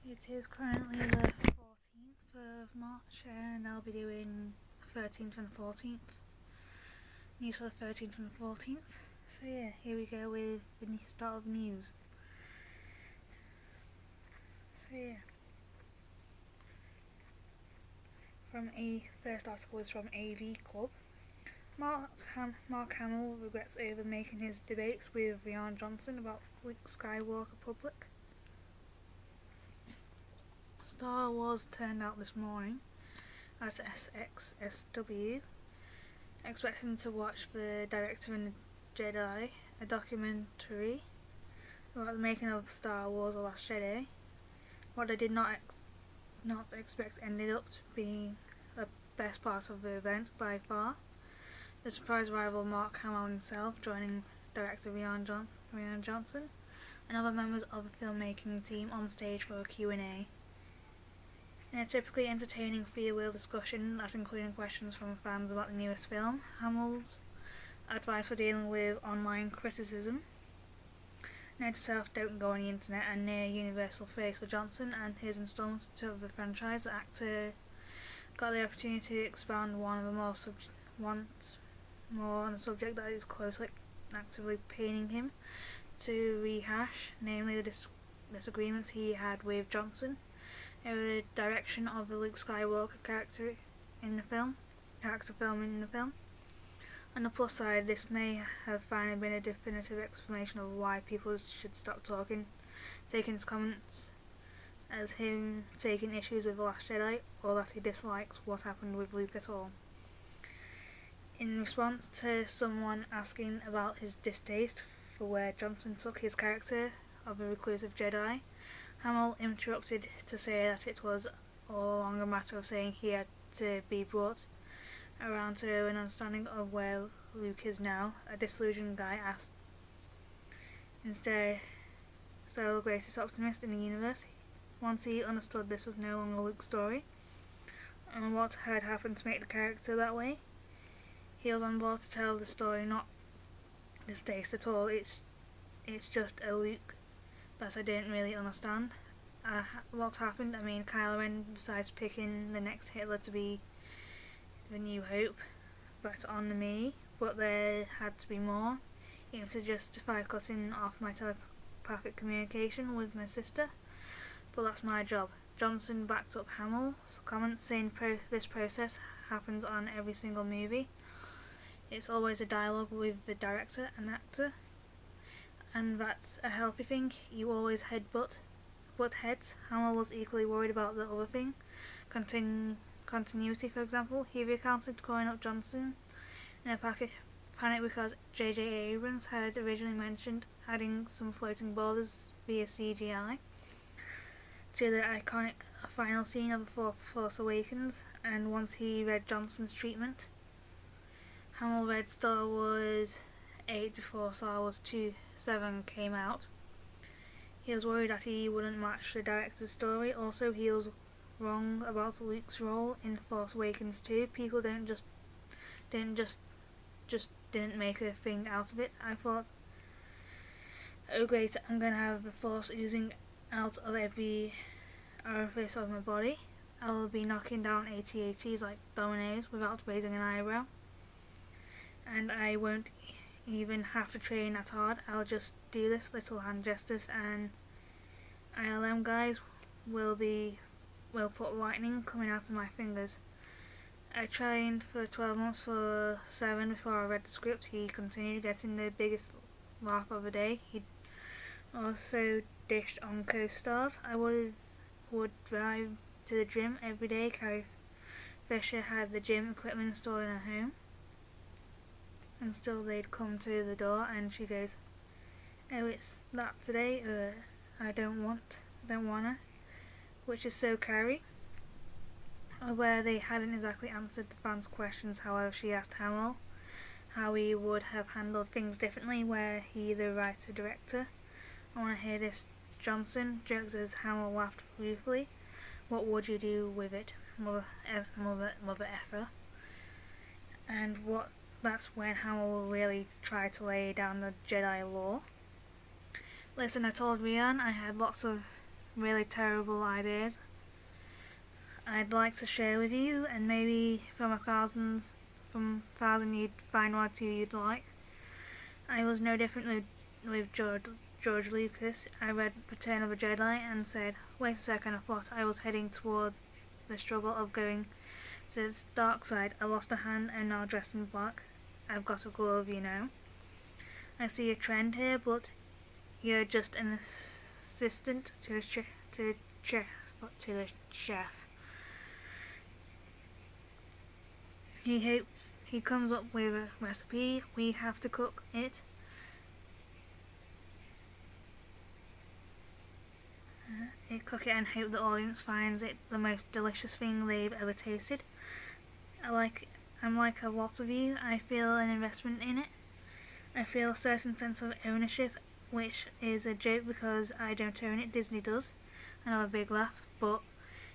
It is currently the 14th of March and I'll be doing the 13th and 14th. News for the 13th and 14th. So yeah, here we go with the start of news. So yeah. First article is from AV Club. Mark Hamill regrets over making his debates with Rian Johnson about Luke Skywalker public. Star Wars turned out this morning at SXSW, expecting to watch The Director and the Jedi, a documentary about the making of Star Wars The Last Jedi. What I did not expect ended up being the best part of the event by far. The surprise arrival of Mark Hamill himself joining director Rian Johnson and other members of the filmmaking team on stage for a Q&A. In a typically entertaining freewheel discussion that included questions from fans about the newest film, Hamill's advice for dealing with online criticism, note to self, don't go on the internet, and near universal praise for Johnson and his installments to the franchise. The actor got the opportunity to expound more on a subject that is closely actively paining him to rehash, namely the disagreements he had with Johnson over the direction of the Luke Skywalker character film in the film. On the plus side, this may have finally been a definitive explanation of why people should stop taking his comments as him taking issues with The Last Jedi, or that he dislikes what happened with Luke at all. In response to someone asking about his distaste for where Johnson took his character of a reclusive Jedi, Hamill interrupted to say that it was all along a matter of saying he had to be brought around to an understanding of where Luke is now. A disillusioned guy asked. Instead, so the greatest optimist in the universe, once he understood this was no longer Luke's story and what had happened to make the character that way, he was on board to tell the story, not distaste at all. It's just a Luke that I didn't really understand. What happened? I mean, Kylo Ren, besides picking the next Hitler to be the New Hope, but on me, but there had to be more, even to justify cutting off my telepathic communication with my sister. But that's my job. Johnson backed up Hamill's comments, saying this process happens on every single movie. It's always a dialogue with the director and actor, and that's a healthy thing. You always butt heads. Hamill was equally worried about the other thing, continuity, for example. He recounted calling up Johnson in a panic because J.J. Abrams had originally mentioned adding some floating borders via CGI to the iconic final scene of The Force Awakens, and once he read Johnson's treatment, Hamill read Star Wars 8 before Star Wars 7 came out. He was worried that he wouldn't match the director's story. Also, he was wrong about Luke's role in Force Awakens 2. People didn't make a thing out of it. I thought, oh great, I'm gonna have the Force oozing out of every orifice of my body. I'll be knocking down AT-ATs like dominoes without raising an eyebrow. And I won't even have to train that hard. I'll just do this little hand gestures and ILM guys will put lightning coming out of my fingers. I trained for 12 months for 7 before I read the script. He continued, getting the biggest laugh of the day. He also dished on co-stars. I would drive to the gym every day. Carrie Fisher had the gym equipment installed in her home, and still they'd come to the door and she goes, oh, it's that today? I don't wanna, which is so Carrie. Where they hadn't exactly answered the fans' questions, however, she asked Hamill how he would have handled things differently were he the writer-director. I want to hear this. Johnson jokes as Hamill laughed ruefully. What would you do with it, mother effer? And that's when Hamill really tried to lay down the Jedi law. Listen, I told Rian I had lots of really terrible ideas I'd like to share with you, and maybe from a thousand you'd find one or two you'd like. I was no different with George Lucas. I read Return of the Jedi and said, wait a second, I thought I was heading toward the struggle of going to the dark side. I lost a hand and now dressed in black. I've got a glove, you know. I see a trend here, but you're just an assistant to the chef. He comes up with a recipe. We have to cook it. Cook it and hope the audience finds it the most delicious thing they've ever tasted. I'm like a lot of you. I feel an investment in it. I feel a certain sense of ownership, which is a joke because I don't own it. Disney does. Another big laugh, but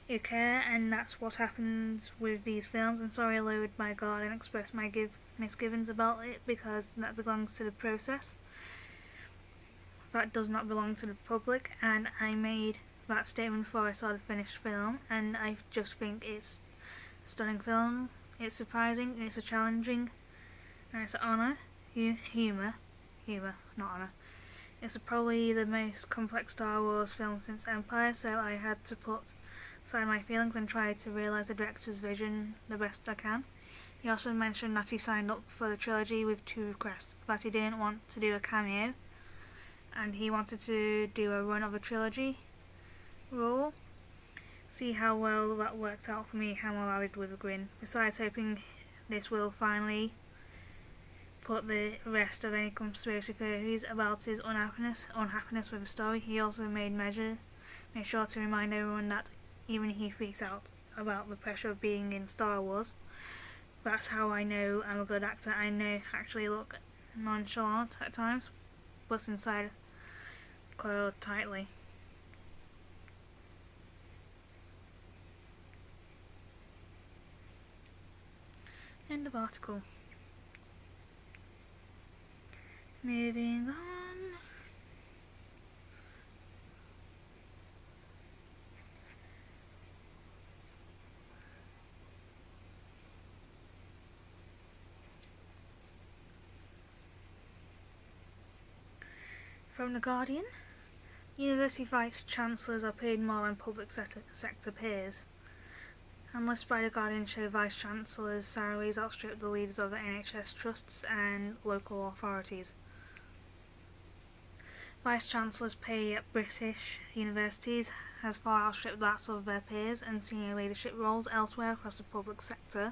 you care, and that's what happens with these films. And sorry I lowered my guard and expressed my misgivings about it, because that belongs to the process. That does not belong to the public, and I made that statement before I saw the finished film, and I just think it's a stunning film. It's surprising, it's a challenging, and it's an honour. Humour, not honour. It's probably the most complex Star Wars film since Empire, so I had to put aside my feelings and try to realise the director's vision the best I can. He also mentioned that he signed up for the trilogy with two requests: that he didn't want to do a cameo, and he wanted to do a run of a trilogy role. See how well that worked out for me, Hamill added with a grin. Besides hoping this will finally put the rest of any conspiracy theories about his unhappiness with the story, he also made sure to remind everyone that even he freaks out about the pressure of being in Star Wars. That's how I know I'm a good actor. I know actually look nonchalant at times, but inside coiled tightly. End of article. Moving on. From The Guardian, University Vice Chancellors are paid more than public sector peers. Analysts by The Guardian show Vice Chancellors' salaries outstrip the leaders of the NHS trusts and local authorities. Vice Chancellors' pay at British universities has far outstripped that of their peers in senior leadership roles elsewhere across the public sector,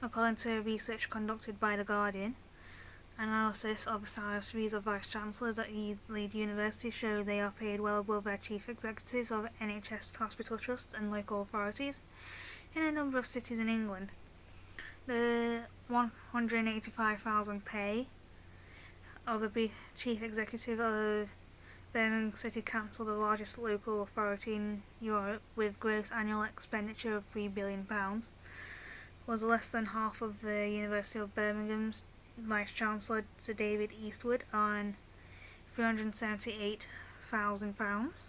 according to research conducted by The Guardian. Analysis of the salaries of Vice Chancellors at lead universities show they are paid well above their chief executives of NHS hospital trusts and local authorities in a number of cities in England. The £185,000 pay of the chief executive of Birmingham City Council, the largest local authority in Europe with gross annual expenditure of £3 billion, was less than half of the University of Birmingham's Vice Chancellor Sir David Eastwood on £378,000.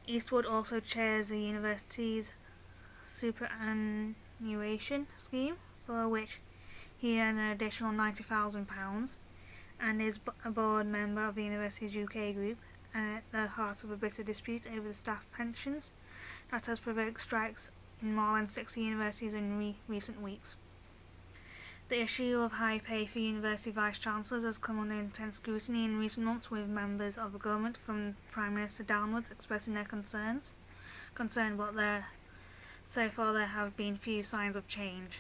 Eastwood also chairs the university's superannuation scheme, for which he earns an additional £90,000, and is a board member of the university's UK group, at the heart of a bitter dispute over the staff pensions that has provoked strikes in more than 60 universities in recent weeks. The issue of high pay for university vice-chancellors has come under intense scrutiny in recent months, with members of the government, from the Prime Minister downwards, expressing their concern, but so far there have been few signs of change.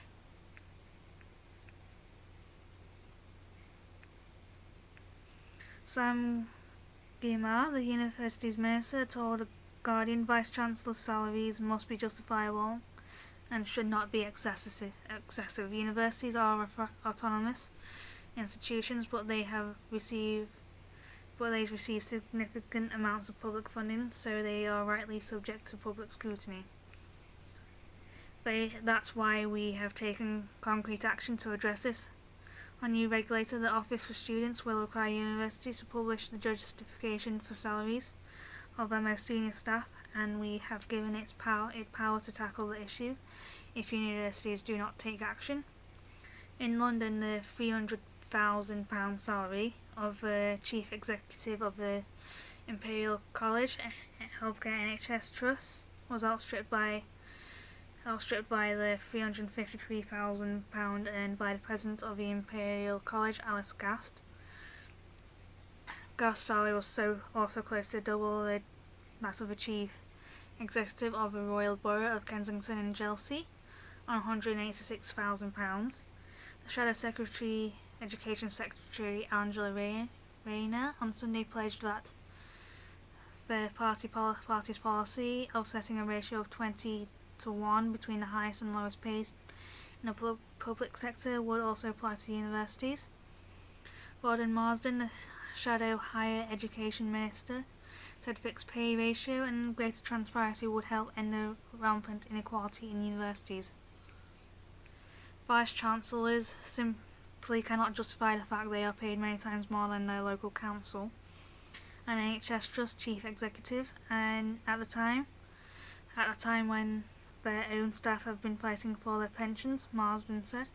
Sam Guimard, the university's minister, told The Guardian Vice-Chancellors' salaries must be justifiable and should not be excessive. Universities are autonomous institutions, but they receive significant amounts of public funding, so they are rightly subject to public scrutiny. That's why we have taken concrete action to address this. Our new regulator, the Office for Students, will require universities to publish the justification for salaries of their most senior staff, and we have given it power to tackle the issue if universities do not take action. In London, the £300,000 salary of the Chief Executive of the Imperial College Healthcare NHS Trust was outstripped by the £353,000 earned by the President of the Imperial College, Alice Gast. Gast's salary was also close to double that of the Chief Executive of the Royal Borough of Kensington and Chelsea, on £186,000. The Shadow Education Secretary Angela Rayner on Sunday pledged that the party's policy of setting a ratio of 20:1 between the highest and lowest paid in the public sector would also apply to universities. Gordon Marsden, the Shadow Higher Education Minister, said fixed pay ratio and greater transparency would help end the rampant inequality in universities. Vice-Chancellors simply cannot justify the fact they are paid many times more than their local council and NHS Trust chief executives, and at a time when their own staff have been fighting for their pensions, Marsden said.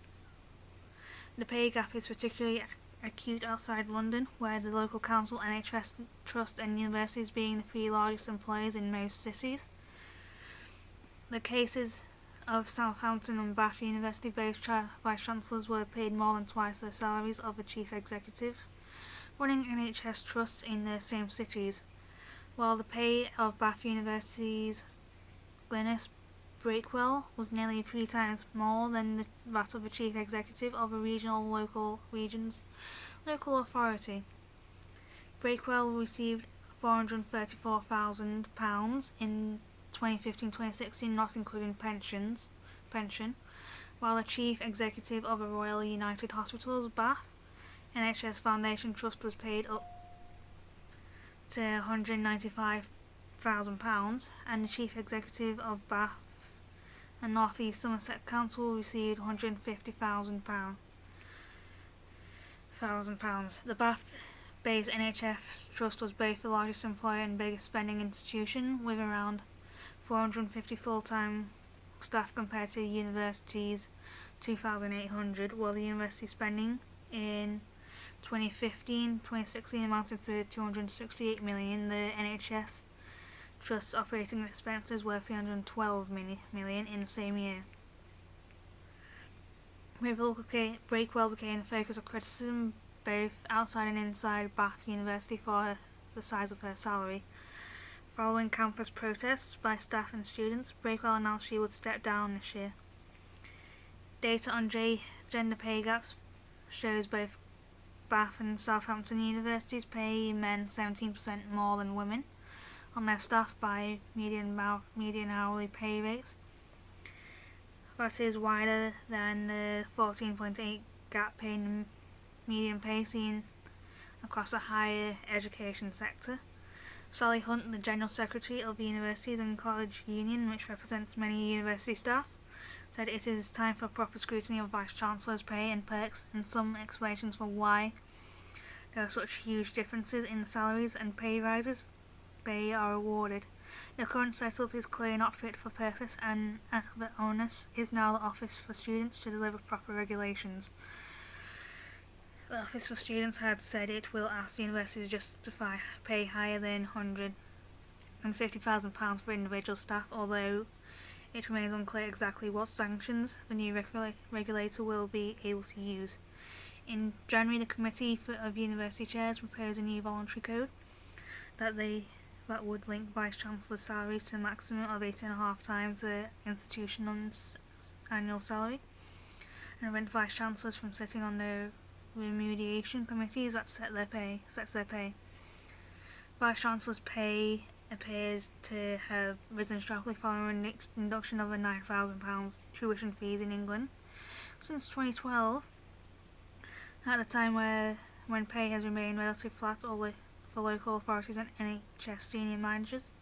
The pay gap is particularly acute outside London, where the local council, NHS Trust and universities being the three largest employers in most cities. The cases of Southampton and Bath University, both vice-chancellors were paid more than twice the salaries of the chief executives running NHS trusts in the same cities, while the pay of Bath University's Glynis Breakwell was nearly 3 times more than that of the chief executive of a local authority. Breakwell received £434,000 in 2015-2016, not including pension, while the chief executive of the Royal United Hospitals Bath NHS Foundation Trust was paid up to £195,000, and the chief executive of Bath and North East Somerset Council received £150,000. The Bath-based NHS Trust was both the largest employer and biggest spending institution, with around 450 full-time staff compared to the university's 2,800, while the university spending in 2015-2016 amounted to £268 million. The NHS Trust's operating expenses were £312 million in the same year. Breakwell became the focus of criticism both outside and inside Bath University for the size of her salary. Following campus protests by staff and students, Breakwell announced she would step down this year. Data on gender pay gaps shows both Bath and Southampton universities pay men 17% more than women on their staff by median hourly pay rates. That is wider than the 14.8 gap in median pay seen across the higher education sector. Sally Hunt, the General Secretary of the Universities and College Union, which represents many university staff, said it is time for proper scrutiny of Vice-Chancellors' pay and perks and some explanations for why there are such huge differences in the salaries and pay rises they are awarded. The current setup is clearly not fit for purpose, and the onus is now the Office for Students to deliver proper regulations. The Office for Students had said it will ask the university to justify pay higher than £150,000 for individual staff, although it remains unclear exactly what sanctions the new regulator will be able to use. In January, the Committee of University Chairs proposed a new voluntary code that would link Vice-Chancellor's salaries to a maximum of 8.5 times the institution's annual salary, and prevent Vice-Chancellors from sitting on the remediation committees that sets their pay. Vice-Chancellor's pay appears to have risen sharply following an induction of a £9,000 tuition fees in England since 2012, at a time when pay has remained relatively flat for local authorities and NHS senior managers.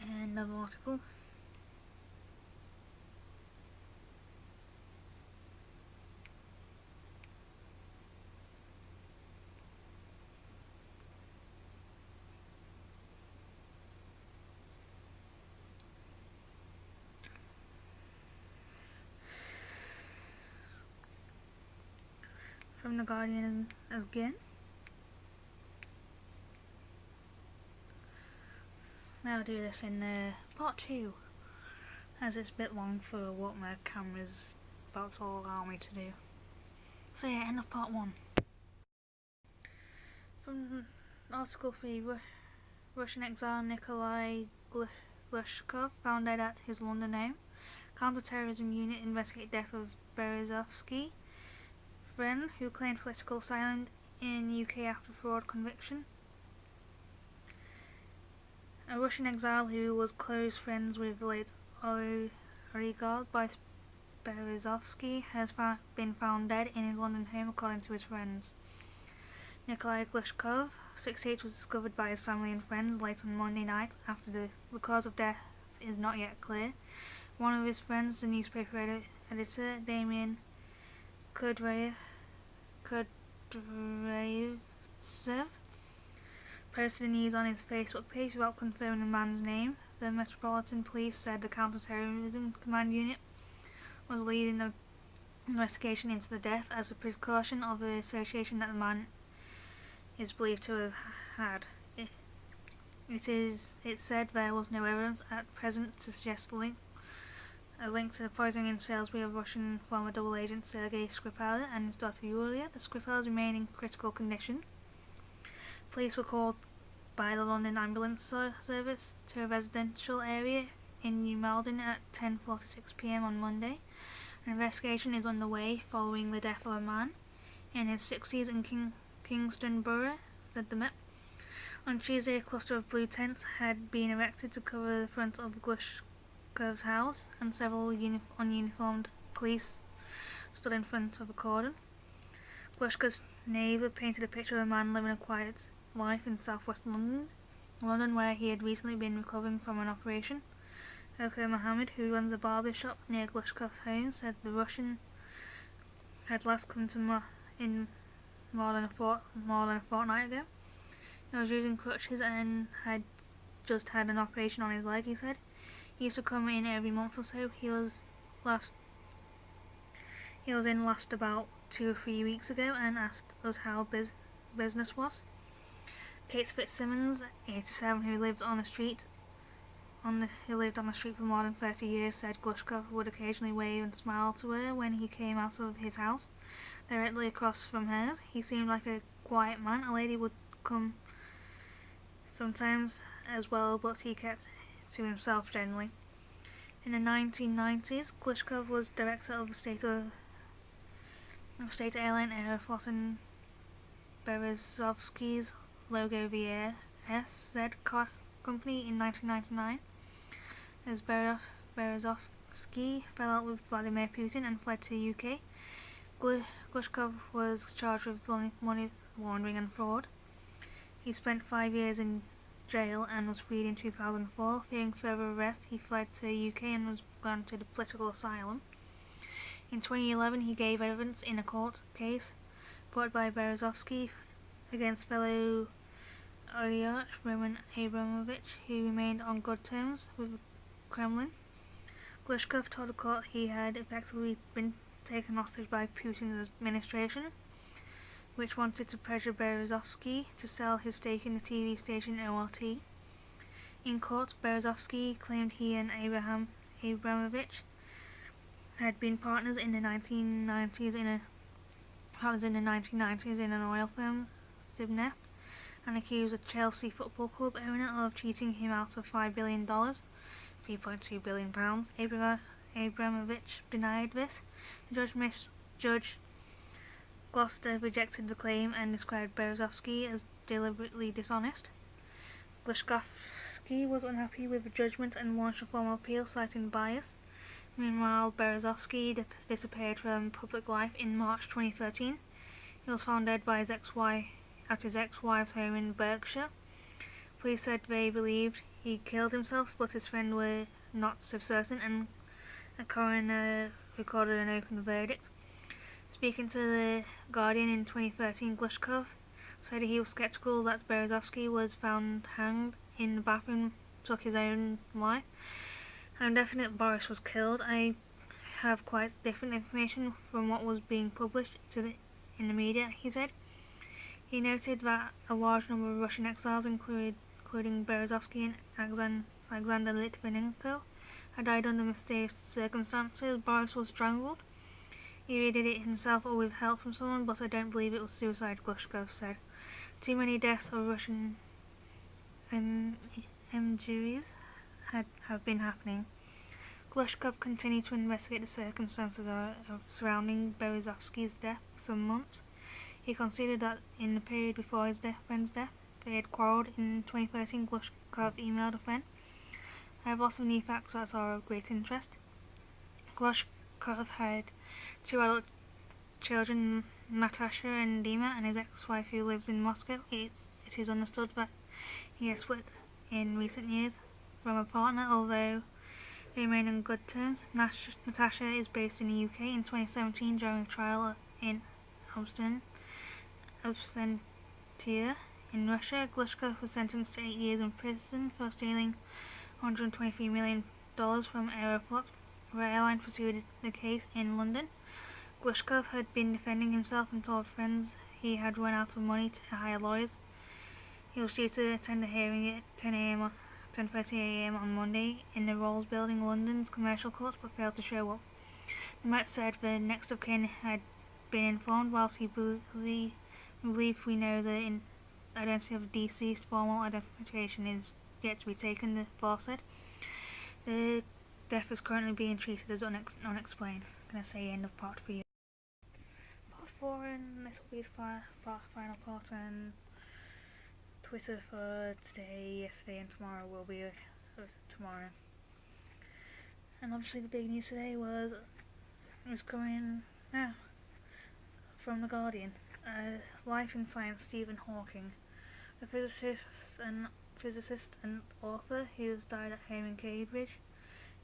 Another article. The Guardian again. I'll do this in part 2, as it's a bit long for what my camera's about to allow me to do. So yeah, end of part 1. From Article 3, Russian exile Nikolai Glushkov found dead at his London home. Counter-terrorism unit investigate death of Berezovsky, friend who claimed political asylum in UK after fraud conviction. A Russian exile who was close friends with late oligarch Boris Berezovsky has been found dead in his London home, according to his friends. Nikolai Glushkov, 68, was discovered by his family and friends late on Monday night. After the cause of death is not yet clear. One of his friends, the newspaper editor Damian Kudryavtsev, posted the news on his Facebook page without confirming the man's name. The Metropolitan Police said the Counter-Terrorism Command Unit was leading the investigation into the death as a precaution of the association that the man is believed to have had. It said there was no evidence at present to suggest a link to the poisoning in Salisbury of Russian former double agent Sergei Skripal and his daughter Yulia. The Skripals remain in critical condition. Police were called by the London Ambulance Service to a residential area in New Malden at 10:46 p.m. on Monday. An investigation is underway following the death of a man in his 60s in Kingston Borough, said the Met. On Tuesday, a cluster of blue tents had been erected to cover the front of Glushkov's house, and several ununiformed police stood in front of a cordon. Glushkov's neighbour painted a picture of a man living a quiet life in southwest London, where he had recently been recovering from an operation. Mohammed, who runs a barber shop near Glushkov's home, said the Russian had last come to in more than a fortnight ago. He was using crutches and had just had an operation on his leg, he said. He used to come in every month or so. He was in last about 2 or 3 weeks ago and asked us how business was. Kate Fitzsimmons, 87, who lived on the street for more than 30 years, said Glushkov would occasionally wave and smile to her when he came out of his house, directly across from hers. He seemed like a quiet man. A lady would come sometimes as well, but he kept to himself generally. In the 1990s, Glushkov was director of state airline Aeroflot and Berezovsky's Logo VSZ company in 1999. As Berezovsky fell out with Vladimir Putin and fled to UK, Glushkov was charged with money laundering and fraud. He spent 5 years in jail and was freed in 2004. Fearing further arrest, he fled to UK and was granted political asylum. In 2011, he gave evidence in a court case brought by Berezovsky against fellow oligarch Roman Abramovich, who remained on good terms with the Kremlin. Glushkov told the court he had effectively been taken hostage by Putin's administration, which wanted to pressure Berezovsky to sell his stake in the TV station ORT. In court, Berezovsky claimed he and Abramovich had been partners in the 1990s in an oil firm, Sibneft, and accused the Chelsea Football Club owner of cheating him out of $5 billion, £3.2 billion. Abramovich denied this. Judge Gloucester rejected the claim and described Berezovsky as deliberately dishonest. Glushkovsky was unhappy with the judgment and launched a formal appeal citing bias. Meanwhile, Berezovsky disappeared from public life in March 2013. He was found dead by his ex-wife's home in Berkshire. Police said they believed he killed himself, but his friends were not so certain, and a coroner recorded an open verdict. Speaking to The Guardian in 2013, Glushkov said he was skeptical that Berezovsky was found hanged in the bathroom, took his own life. I'm definite Boris was killed. I have quite different information from what was being published in the media, he said. He noted that a large number of Russian exiles, including Berezovsky and Alexander Litvinenko, had died under mysterious circumstances. Boris was strangled. He either did it himself or with help from someone, but I don't believe it was suicide, Glushkov said. Too many deaths of Russian MGs have been happening. Glushkov continued to investigate the circumstances surrounding Berezovsky's death for some months. He considered that in the period before his friend's death, they had quarrelled. In 2013, Glushkov emailed a friend. I have lots of new facts that are of great interest. Glushkov had 2 adult children, Natasha and Dima, and his ex-wife who lives in Moscow. It is understood that he has split in recent years from a partner, although they remain on good terms. Natasha is based in the UK. In 2017, during a trial in Absentia in Russia, Glushkov was sentenced to 8 years in prison for stealing $123 million from Aeroflot. The airline pursued the case in London. Glushkov had been defending himself and told friends he had run out of money to hire lawyers. He was due to attend a hearing at 10:30 a.m. on Monday in the Rolls Building, London's commercial court, but failed to show up. The Met said the next of kin had been informed. Whilst he believed we know the identity of the deceased, formal identification is yet to be taken, the force said. The death is currently being treated as unexplained. I'm going to say end of part 3. Part 4, and this will be the final part, and Twitter for today, yesterday and tomorrow will be tomorrow. And obviously the big news today was coming now from The Guardian. Life in Science, Stephen Hawking, the physicist and author who's died at home in Cambridge,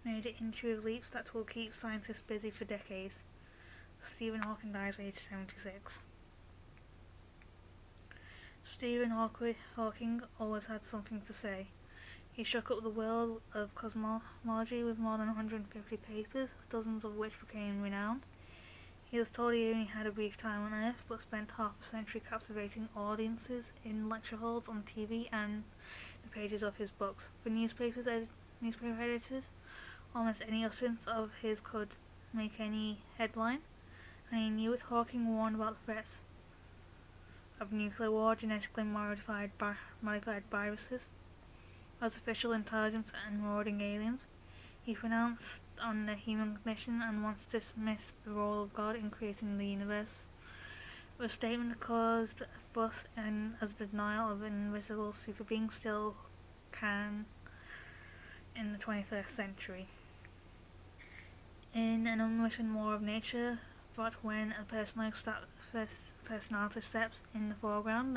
made intuitive leaps that will keep scientists busy for decades. Stephen Hawking dies aged 76. Stephen Hawking always had something to say. He shook up the world of cosmology with more than 150 papers, dozens of which became renowned. He was told he only had a brief time on Earth, but spent half a century captivating audiences in lecture halls, on TV, and the pages of his books. For newspaper editors, almost any utterance of his could make any headline, and he knew it. Hawking warned about the threats of nuclear war, genetically modified viruses, artificial intelligence, and marauding aliens. He pronounced on the human condition and once dismissed the role of God in creating the universe. A statement that caused a fuss and as the denial of an invisible superbeing still can in the 21st century. In an unwritten law of nature, but when a personality steps in the foreground,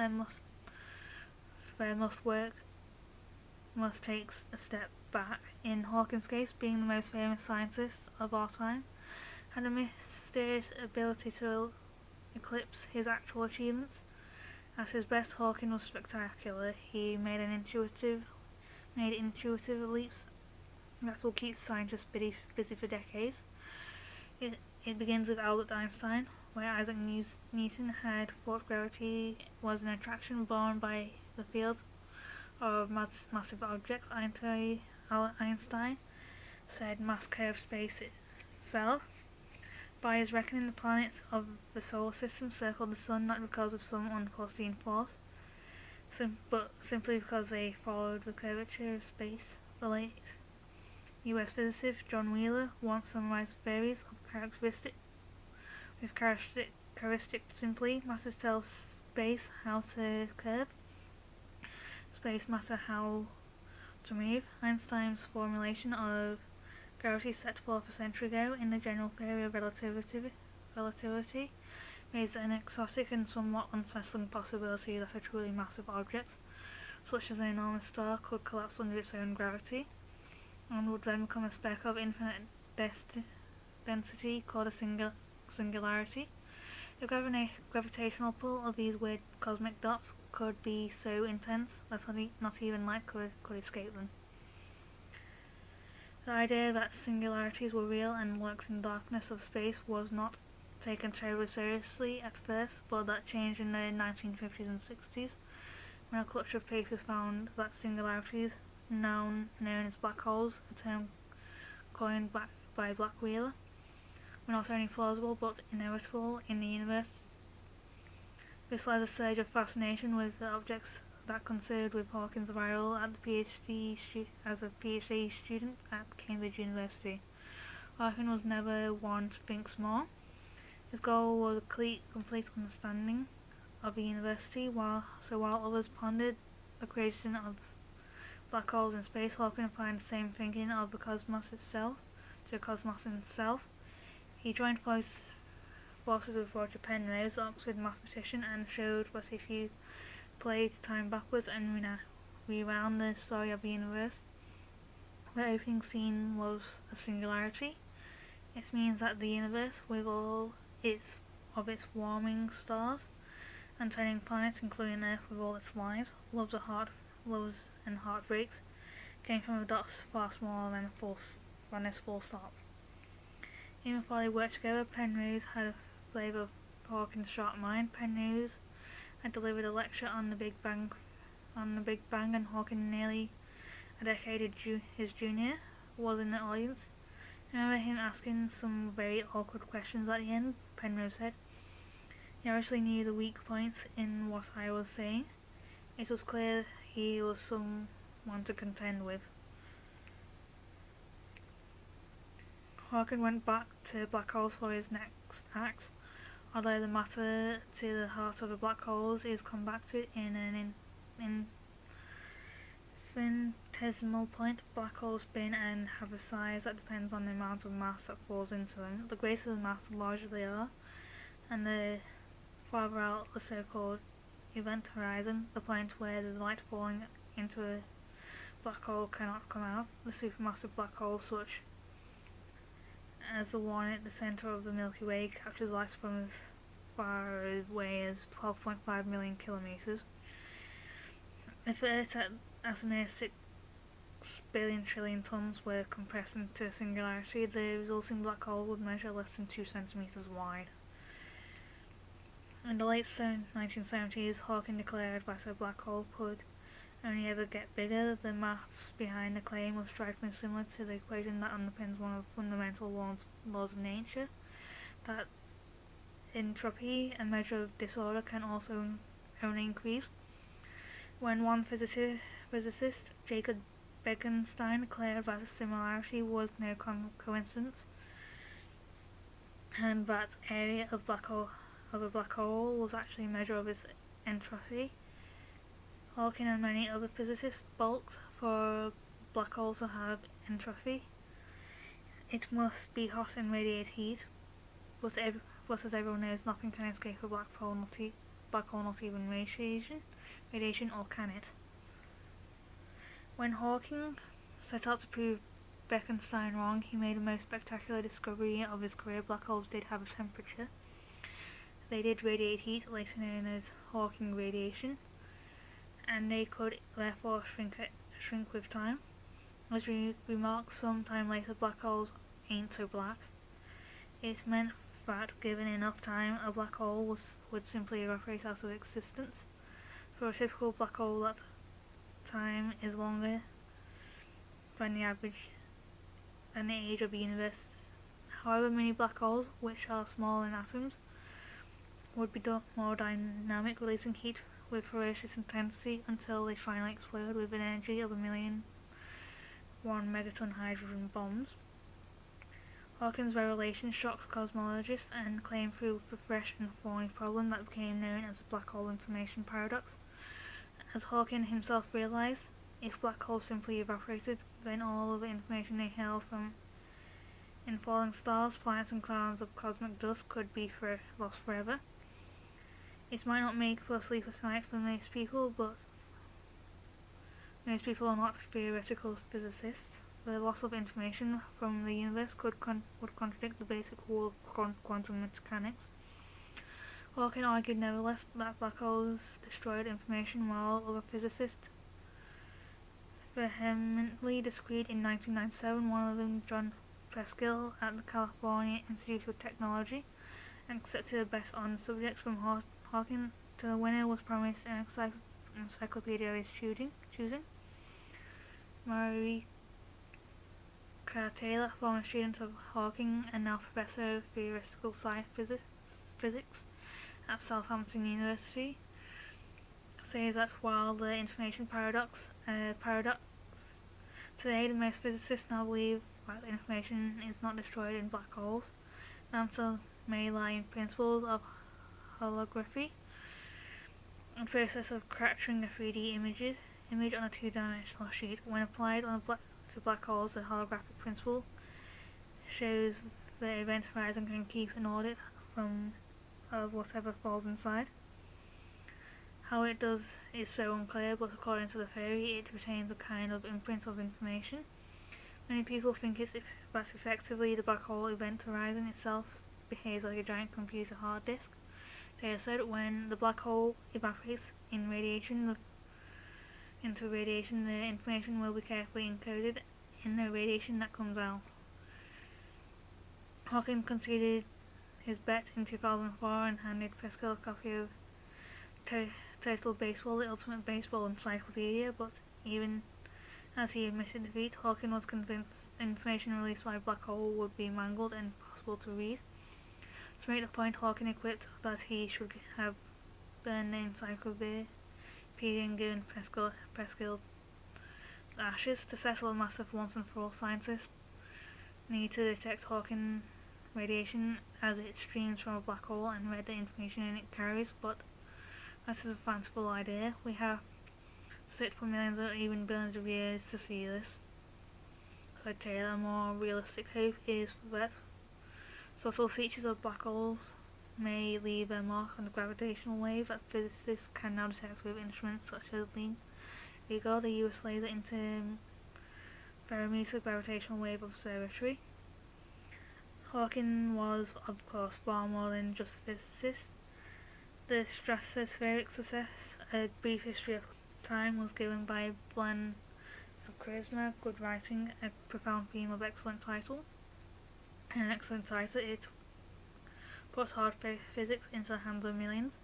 must take a step back. In Hawking's case, being the most famous scientist of our time, had a mysterious ability to eclipse his actual achievements. At his best, Hawking was spectacular. He made intuitive leaps that will keep scientists busy for decades. It begins with Albert Einstein, where Isaac Newton had thought gravity was an attraction borne by the field of massive objects. Einstein said mass curved space itself. By his reckoning, the planets of the solar system circled the sun not because of some unforeseen force, but simply because they followed the curvature of space. The late US physicist John Wheeler once summarized theories of characteristic simply: masses tell space how to curve, space matter how to move. Einstein's formulation of gravity set forth a century ago in the general theory of relativity raised an exotic and somewhat unsettling possibility that a truly massive object, such as an enormous star, could collapse under its own gravity, and would then become a speck of infinite density called a singularity. The gravitational pull of these weird cosmic dots could be so intense that not even light could escape them. The idea that singularities were real and lurked in the darkness of space was not taken terribly seriously at first, but that changed in the 1950s and 60s when a clutch of papers found that singularities, known as black holes, a term coined back by Black Wheeler, were not only plausible but inevitable in the universe. This led a surge of fascination with the objects that considered with Hawkins' arrival at the as a PhD student at Cambridge University. Hawkins was never one to think small. His goal was a complete understanding of the university, while others pondered the creation of black holes in space, Hawkins applied the same thinking of the cosmos itself to the cosmos itself. He joined forces with Roger Penrose, the Oxford mathematician, and showed that if you played time backwards and rewound the story of the universe, the opening scene was a singularity. It means that the universe, with all its warming stars and turning planets, including Earth with all its lives, loves and heartbreaks, came from a dot far smaller than this full stop. Even before they worked together, Penrose had a flavour of Hawkins' sharp mind. Penrose had delivered a lecture on the Big Bang, and Hawkins, nearly a decade his junior, was in the audience. I remember him asking some very awkward questions at the end. Penrose said, "He obviously knew the weak points in what I was saying. It was clear he was someone to contend with." Hawkins went back to black holes for his next act. Although the matter to the heart of the black holes is compacted in an infinitesimal point, black holes spin and have a size that depends on the amount of mass that falls into them. The greater the mass, the larger they are, and the farther out the so-called event horizon, the point where the light falling into a black hole cannot come out. The supermassive black hole, such as the one at the centre of the Milky Way, captures light from as far away as 12.5 million kilometres. If Earth at a mere 6 billion trillion tonnes were compressed into a singularity, the resulting black hole would measure less than 2 centimetres wide. In the late 1970s, Hawking declared that a black hole could only ever get bigger. The maths behind the claim was strikingly similar to the equation that underpins one of the fundamental laws of nature, that entropy, a measure of disorder, can also only increase. When one physicist, Jacob Bekenstein, declared that a similarity was no coincidence, and that area of a black hole was actually a measure of its entropy, Hawking and many other physicists balked for black holes to have entropy. It must be hot and radiate heat, but as everyone knows, nothing can escape a black hole, not even radiation, or can it? When Hawking set out to prove Bekenstein wrong, he made the most spectacular discovery of his career. Black holes did have a temperature. They did radiate heat, later known as Hawking radiation, and they could therefore shrink with time. As we remarked some time later, black holes ain't so black. It meant that given enough time, a black hole would simply evaporate out of existence. For a typical black hole, that time is longer than the age of the universe. However, many black holes, which are small in atoms, would be more dynamic, releasing heat with ferocious intensity until they finally explode with an energy of 1,000,001 megaton hydrogen bombs. Hawkins' revelation shocked cosmologists and claimed through the fresh and thorny problem that became known as the black hole information paradox. As Hawking himself realized, if black holes simply evaporated, then all of the information they held from in falling stars, planets and clouds of cosmic dust could be lost forever. It might not make for a sleepless night for most people, but most people are not theoretical physicists. The loss of information from the universe would contradict the basic law of quantum mechanics. Hawking argued nevertheless that black holes destroyed information, while other physicists vehemently disagreed. In 1997, one of them, John Preskill, at the California Institute of Technology, accepted the best on subjects from Hawking. To the winner was promised an encyclopedia of his choosing. Marika Taylor, former student of Hawking and now professor of theoretical physics at Southampton University, says that while the information paradox today, the most physicists now believe that information is not destroyed in black holes. The answer may lie in principles of holography, a process of capturing a 3D image on a two-dimensional sheet. When applied to black holes, the holographic principle shows the event horizon can keep an audit of whatever falls inside. How it does is so unclear, but according to the theory, it retains a kind of imprint of information. Many people think that effectively the black hole event horizon itself behaves like a giant computer hard disk. They have said when the black hole evaporates into radiation, the information will be carefully encoded in the radiation that comes out. Hawking conceded his bet in 2004 and handed Pascal a copy of Total Baseball, the Ultimate Baseball Encyclopedia, but even as he admitted defeat, Hawking was convinced information released by a black hole would be mangled and impossible to read. To make the point, Hawking quipped that he should have burned the encyclopedia and given Pascal the ashes. To settle the matter once and for all, scientists need to detect Hawking radiation as it streams from a black hole and read the information it carries, but that is a fanciful idea. We have to sit for millions or even billions of years to see this. Said Taylor, a more realistic hope is that subtle features of black holes may leave a mark on the gravitational wave that physicists can now detect with instruments such as LIGO, the US Laser Interferometer Gravitational Wave Observatory. Hawking was, of course, far more than just a physicist. The stratospheric success, A Brief History of Time, was given by a blend of charisma, good writing, a profound theme of excellent title. An excellent title, it puts hard physics into the hands of millions,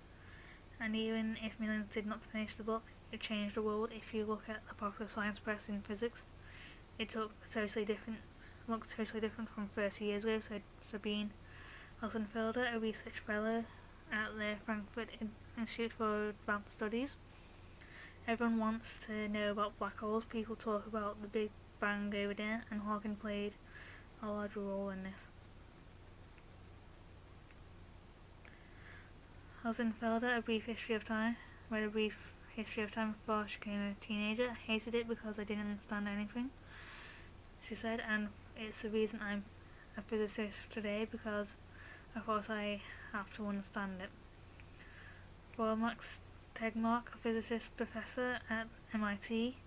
and even if millions did not finish the book, it changed the world. If you look at the popular science press in physics, it looks totally different from 30 years ago, said Sabine Altenfelder, a research fellow at the Frankfurt Institute for Advanced Studies. Everyone wants to know about black holes. People talk about the Big Bang over there, and Hawking played a large role in this. Altenfelder, read A Brief History of Time before she became a teenager. I hated it because I didn't understand anything, she said, and it's the reason I'm a physicist today, because I thought I have to understand it. For Max Tegmark, a physicist professor at MIT,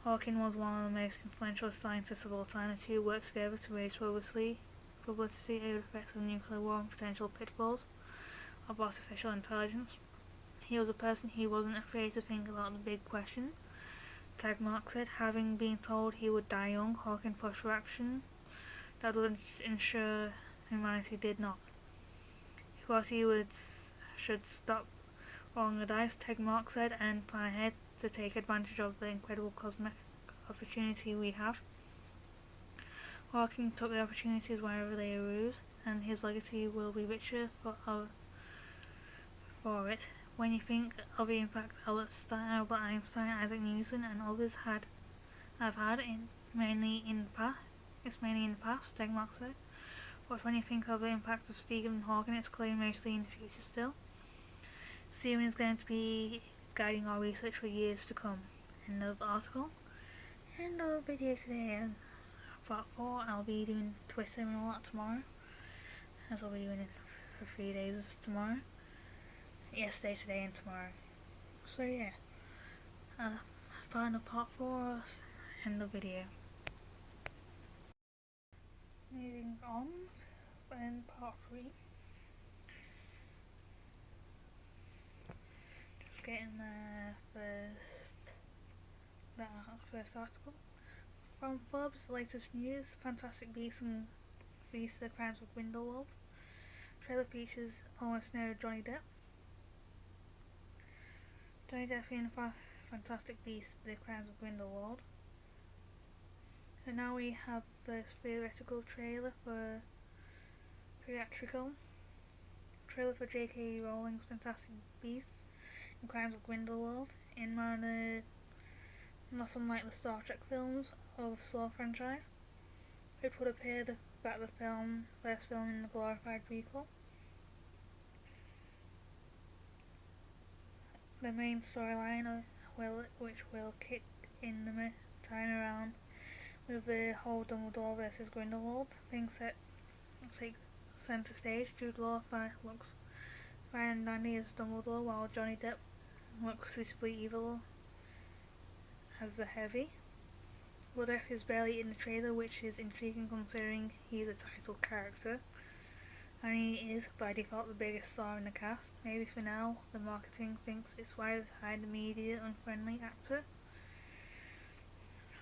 Hawking was one of the most influential scientists of all time. The two worked together to raise publicity over the effects of nuclear war and potential pitfalls of artificial intelligence. He was a person who wasn't afraid to think about the big question. Tegmark said, having been told he would die young, Hawking pushed for action that would ensure humanity did not. He thought he should stop rolling the dice, Tegmark said, and plan ahead to take advantage of the incredible cosmic opportunity we have. Hawking took the opportunities wherever they arose, and his legacy will be richer for it. When you think of the impact Albert Einstein, Isaac Newton, and others have had, mainly in the past, Tegmark said. But when you think of the impact of Stephen Hawking, it's clearly mostly in the future still. Stephen is going to be guiding our research for years to come. End of article. End of video today. Part 4, I'll be doing Twitter and all that tomorrow, as I'll be doing it for 3 days tomorrow. Yesterday, today, and tomorrow. So yeah, part 4, end of video. Moving on, in part 3. Just getting the first article. From Forbes, the latest news, Fantastic Beasts and The Crimes of Grindelwald. trailer features almost no Johnny Depp. Johnny Depp in Fantastic Beasts: The Crimes of Grindelwald. And now we have the theoretical trailer for trailer for J.K. Rowling's Fantastic Beasts and Crimes of Grindelwald, in manner not unlike the Star Trek films or the Saw franchise. It would appear that the first film in the glorified prequel. The main storyline, which will kick in the time around with the whole Dumbledore versus Grindelwald thing take centre stage. Jude Law looks fine and dandy as Dumbledore, while Johnny Depp looks suitably evil as the Heavy. Depp is barely in the trailer, which is intriguing considering he's a title character, and he is by default the biggest star in the cast. Maybe for now the marketing thinks it's wise to hide the media unfriendly actor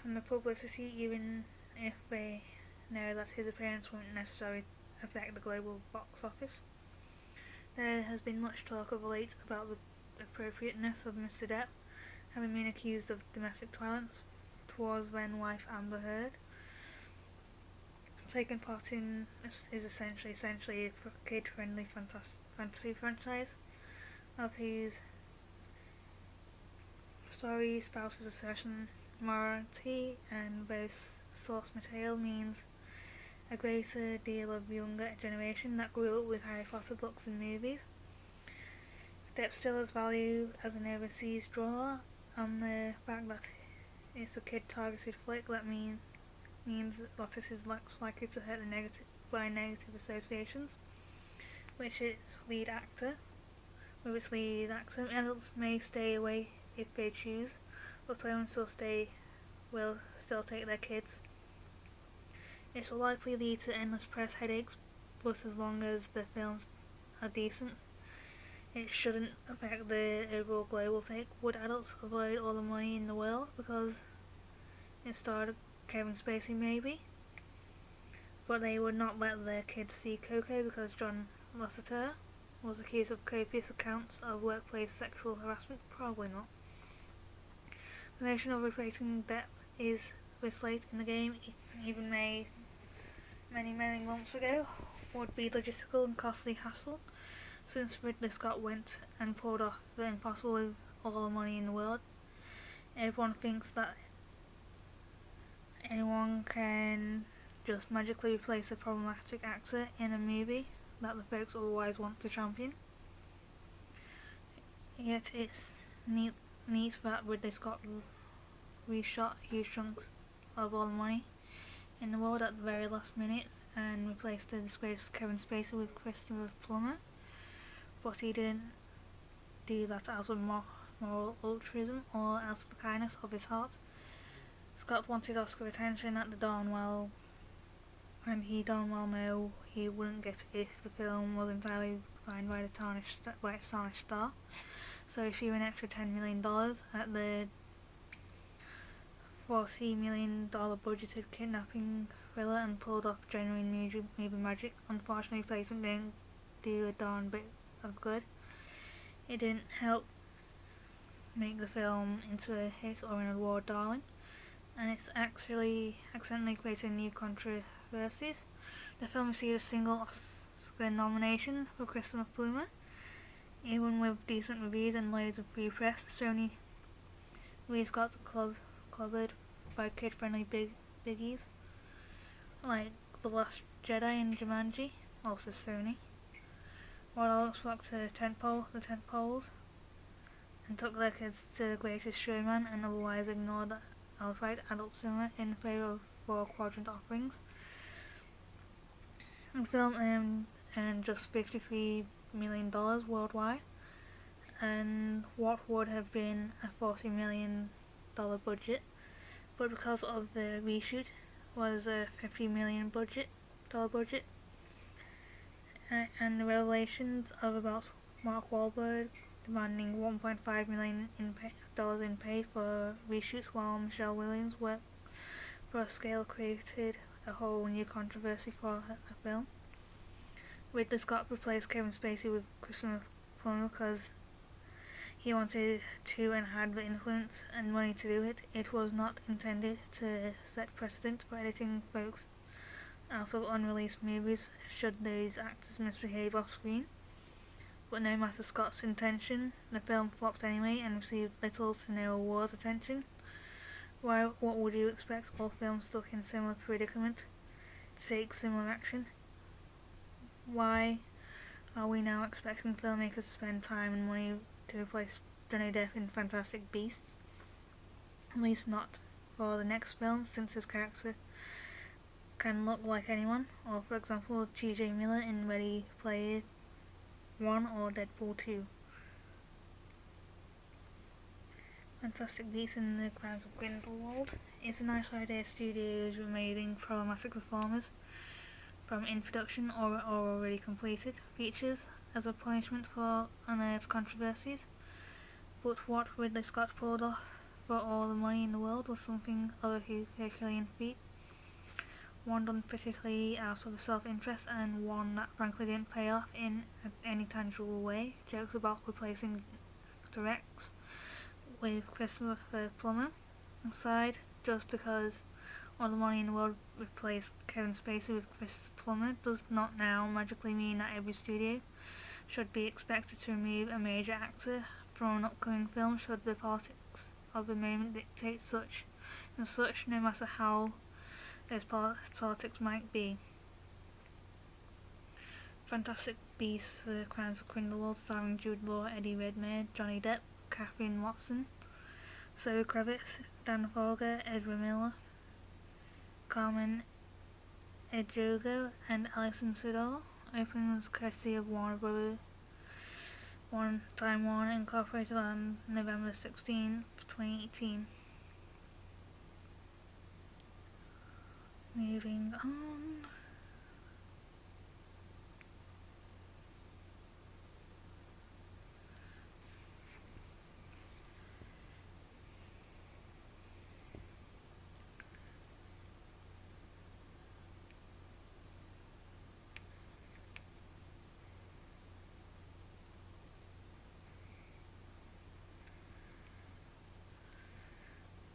from the publicity, even if they know that his appearance won't necessarily affect the global box office. There has been much talk of late about the appropriateness of Mr. Depp having been accused of domestic violence towards then-wife Amber Heard. Taking part in is essentially a kid-friendly fantasy franchise, of whose story espouses a certain morality, and both source material means a greater deal of younger generation that grew up with Harry Potter books and movies. Depp still has value as an overseas draw, and the fact that it's a kid-targeted flick that means that it is likely to hurt by negative associations with its lead actor. Adults may stay away if they choose, but parents will still take their kids. It will likely lead to endless press headaches, but as long as the films are decent, it shouldn't affect the overall global take. Would adults avoid all the money in the world because it starred Kevin Spacey? Maybe. But they would not let their kids see Coco because John Lasseter was accused of copious accounts of workplace sexual harassment? Probably not. The notion of replacing Depp is this late in the game, even many months ago, would be logistical and costly hassle, since Ridley Scott went and pulled off the impossible with all the money in the world. Everyone thinks that anyone can just magically replace a problematic actor in a movie that the folks otherwise want to champion. Yet it's neat that Ridley Scott reshot huge chunks of all the money in the world at the very last minute and replaced the disgraced Kevin Spacey with Christopher Plummer, but he didn't do that out of moral altruism or out of the kindness of his heart. Scott wanted Oscar attention at the dawn well, and he darn well know he wouldn't get it if the film was entirely defined by its tarnished star. So he threw an extra $10 million at the $40 million budgeted kidnapping thriller and pulled off genuine movie magic. Unfortunately, placement didn't do a darn bit of good. It didn't help make the film into a hit or an award darling, and it's actually accidentally created new controversies. The film received a single Oscar nomination for Christopher Plummer, even with decent reviews and loads of free press. Sony really got clobbered by kid-friendly biggies like The Last Jedi and Jumanji, also Sony. What else flocked to the tentpoles, and took their kids to the greatest showman and otherwise ignored outright adult cinema in favour of 4-quadrant offerings. The film earned just $53 million worldwide, and what would have been a $40 million budget, but because of the reshoot was a $50 million budget, and the revelations of about Mark Wahlberg demanding $1.5 million in pay for reshoots while Michelle Williams worked for a scale created a whole new controversy for a film. Ridley Scott replaced Kevin Spacey with Christopher Plummer because he wanted to and had the influence and money to do it. It was not intended to set precedent for editing folks out of unreleased movies should those actors misbehave off screen. But no matter Scott's intention, the film flopped anyway and received little to no awards attention. What would you expect? All films stuck in similar predicament to take similar action? Why are we now expecting filmmakers to spend time and money to replace Johnny Depp in Fantastic Beasts? At least not for the next film, since his character can look like anyone, or for example T.J. Miller in Ready Player One or Deadpool 2. Fantastic Beasts in the Crimes of Grindelwald. It's a nice idea studios removing problematic performers from in production or already completed features as a punishment for unearthed controversies. But what Ridley Scott pulled off for all the money in the world was something of a Herculean feat. One done particularly out of self-interest, and one that frankly didn't pay off in any tangible way. Jokes about replacing Dr. X with Christopher Plummer aside, just because all the money in the world replaced Kevin Spacey with Chris Plummer does not now magically mean that every studio should be expected to remove a major actor from an upcoming film should the politics of the moment dictate such, no matter how those politics might be. Fantastic Beasts: The Crimes of Grindelwald, starring Jude Law, Eddie Redmayne, Johnny Depp, Catherine Watson, Zoe Kravitz, Dan Folger, Ezra Miller, Carmen Ejogo, and Alison Sudol. Opens courtesy of Warner Brothers. Time Warner Incorporated on November 16, 2018. Moving on.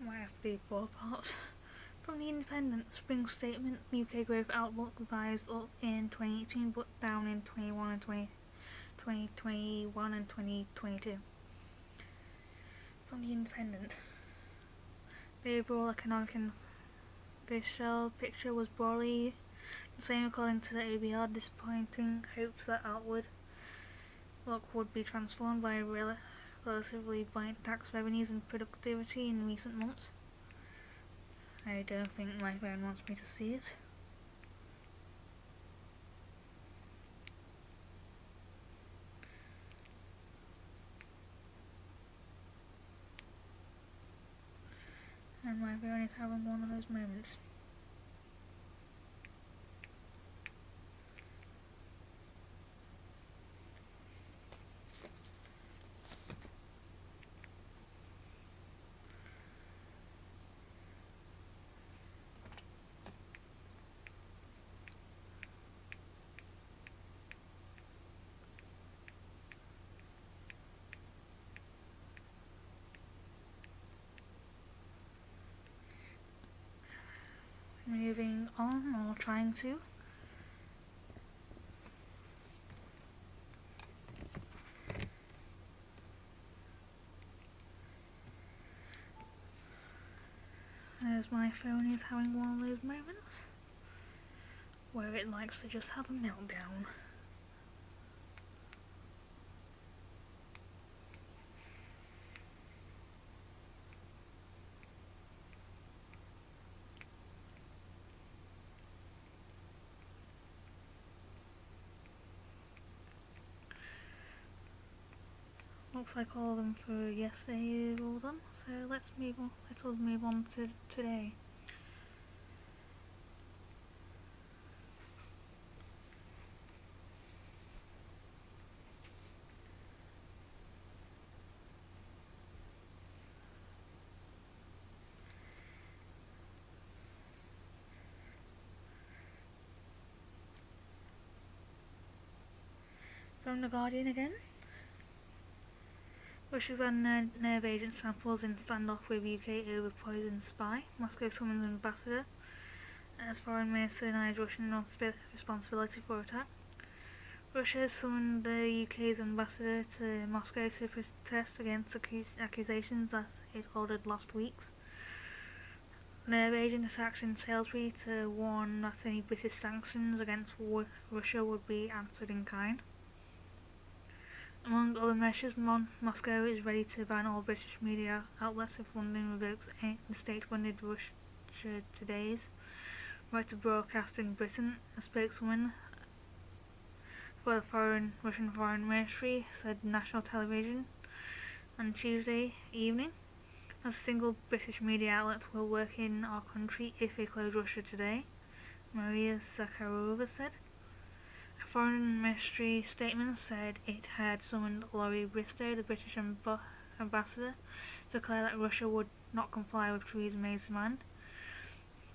Might have to be 4 parts. From the Independent, Spring Statement, UK growth outlook revised up in 2018 but down in 2021 and 2022. From the Independent, the overall economic and visual picture was broadly the same according to the OBR, disappointing hopes that outward look would be transformed by relatively buoyant tax revenues and productivity in recent months. I don't think my friend wants me to see it. And my phone is having one of those moments. Moving on, or trying to. As my phone is having one of those moments where it likes to just have a meltdown. Looks like all of them for yesterday are all done, so let's move on to today. From The Guardian again. Russia banned nerve agent samples in standoff with UK over poisoned spy. Moscow summons ambassador as foreign minister denies Russian responsibility for attack. Russia has summoned the UK's ambassador to Moscow to protest against accusations that it ordered last week's nerve agent attacks in Salisbury, to warn that any British sanctions against Russia would be answered in kind. Among other measures, Moscow is ready to ban all British media outlets if London revokes the state-funded Russia Today's right to broadcast in Britain. A spokeswoman for the Russian Foreign Ministry said national television on Tuesday evening, as a single British media outlet will work in our country if they close Russia Today, Maria Zakharova said. A Foreign Ministry statement said it had summoned Laurie Bristow, the British ambassador, to declare that Russia would not comply with Theresa May's demand,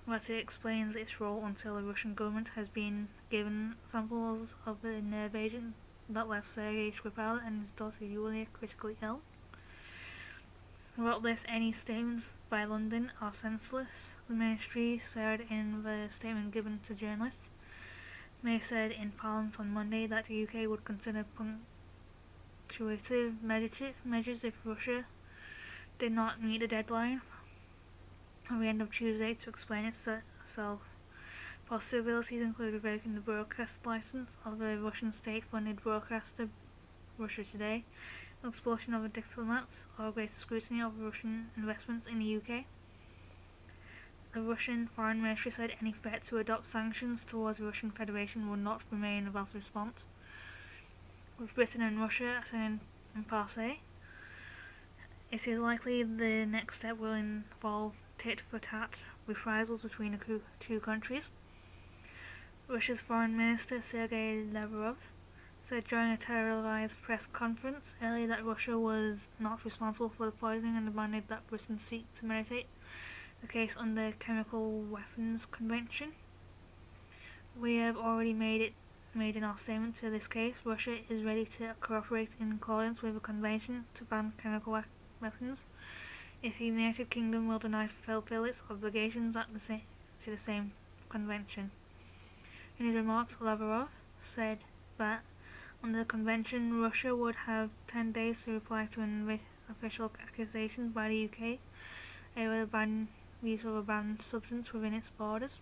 but it explains its role until the Russian government has been given samples of the nerve agent that left Sergei Skripal and his daughter Yulia critically ill. About this, any statements by London are senseless, the ministry said in the statement given to journalists. May said in Parliament on Monday that the UK would consider punctuative measures if Russia did not meet the deadline at the end of Tuesday to explain itself. Possibilities include revoking the broadcast licence of the Russian state-funded broadcaster Russia Today, the expulsion of the diplomats, or greater scrutiny of Russian investments in the UK. The Russian Foreign Ministry said any threat to adopt sanctions towards the Russian Federation would not remain without a response. With Britain and Russia at an impasse, it is likely the next step will involve tit-for-tat reprisals between the two countries. Russia's Foreign Minister Sergei Lavrov said during a televised press conference earlier that Russia was not responsible for the poisoning and demanded that Britain seek to mediate the case under the Chemical Weapons Convention. We have already made in our statement to this case, Russia is ready to cooperate in accordance with the convention to ban chemical weapons if the United Kingdom will deny to fulfill its obligations to the same convention. In his remarks, Lavrov said that under the convention, Russia would have 10 days to reply to an official accusation by the UK over the use of a banned substance within its borders.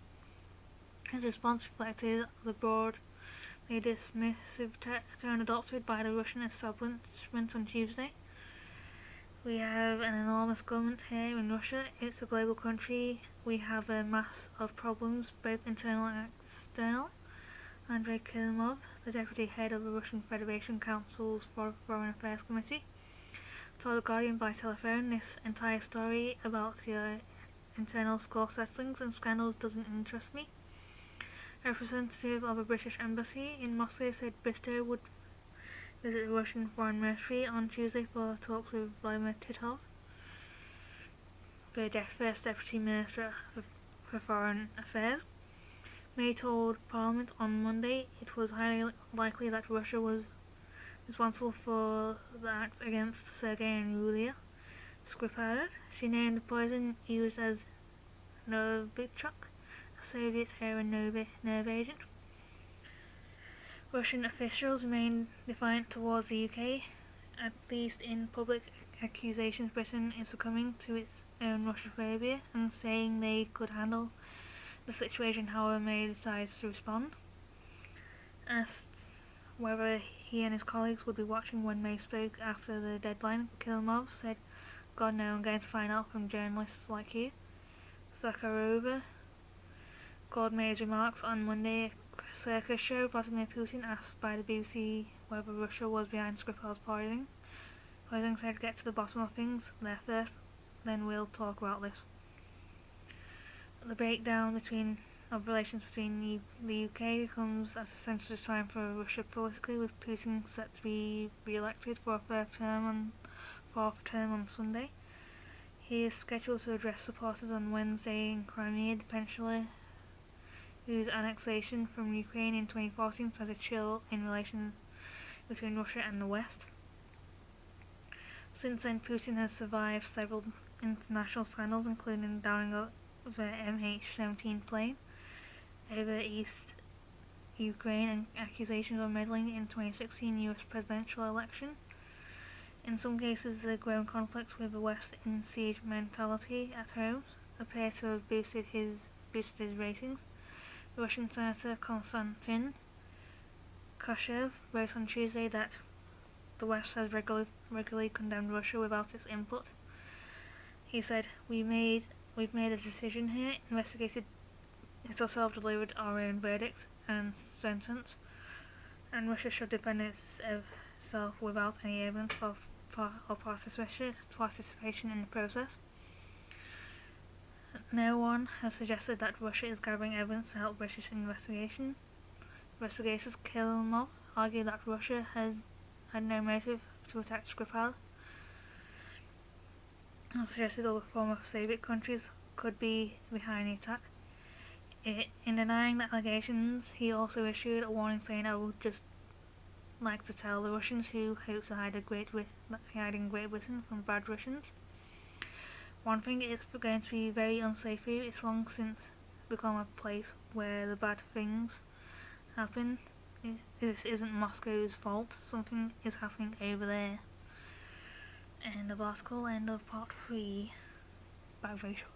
His response reflected the broadly dismissive tone adopted by the Russian establishment on Tuesday. We have an enormous government here in Russia. It's a global country. We have a mass of problems, both internal and external. Andrei Kilimov, the deputy head of the Russian Federation Council's Foreign Affairs Committee, told The Guardian by telephone, "This entire story about your internal score settlings and scandals doesn't interest me." A representative of a British embassy in Moscow said Bristow would visit the Russian Foreign Ministry on Tuesday for talks with Vladimir Titov, the first Deputy Minister for Foreign Affairs. May told Parliament on Monday it was highly likely that Russia was responsible for the act against Sergei and Yulia Skripal. She named the poison used as Novichok, a Soviet-era nerve agent. Russian officials remain defiant towards the UK, at least in public accusations Britain is succumbing to its own Russophobia and saying they could handle the situation however May decides to respond. Asked whether he and his colleagues would be watching when May spoke after the deadline, Kilimov said, "God no, I'm going to find out from journalists like you." Zakharova called May's remarks on Monday a circus show. Vladimir Putin, asked by the BBC whether Russia was behind Skripal's poisoning, said, "Get to the bottom of things there first, then we'll talk about this." The breakdown of relations between the UK comes at a sensitive time for Russia politically, with Putin set to be re-elected for a fourth term on Sunday. He is scheduled to address supporters on Wednesday in Crimea. The peninsula, whose annexation from Ukraine in 2014 has a chill in relations between Russia and the West. Since then, Putin has survived several international scandals, including downing of the MH17 plane over East Ukraine and accusations of meddling in 2016 US presidential election. In some cases, the growing conflicts with the West in siege mentality at home appear to have boosted his ratings. Russian Senator Konstantin Kashev wrote on Tuesday that the West has regularly condemned Russia without its input. He said, We've made a decision here, investigated it ourselves, delivered our own verdict and sentence, and Russia should defend itself without any evidence of participation in the process. No one has suggested that Russia is gathering evidence to help British investigation. Investigators Kilnov argue that Russia has had no motive to attack Skripal, and suggested other former Soviet countries could be behind the attack. In denying the allegations, he also issued a warning saying, I would just like to tell the Russians who hope to hide in Great Britain from bad Russians. One thing is going to be very unsafe here. It's long since become a place where the bad things happen. This isn't Moscow's fault. Something is happening over there. End of article, end of part 3. Bye, very short.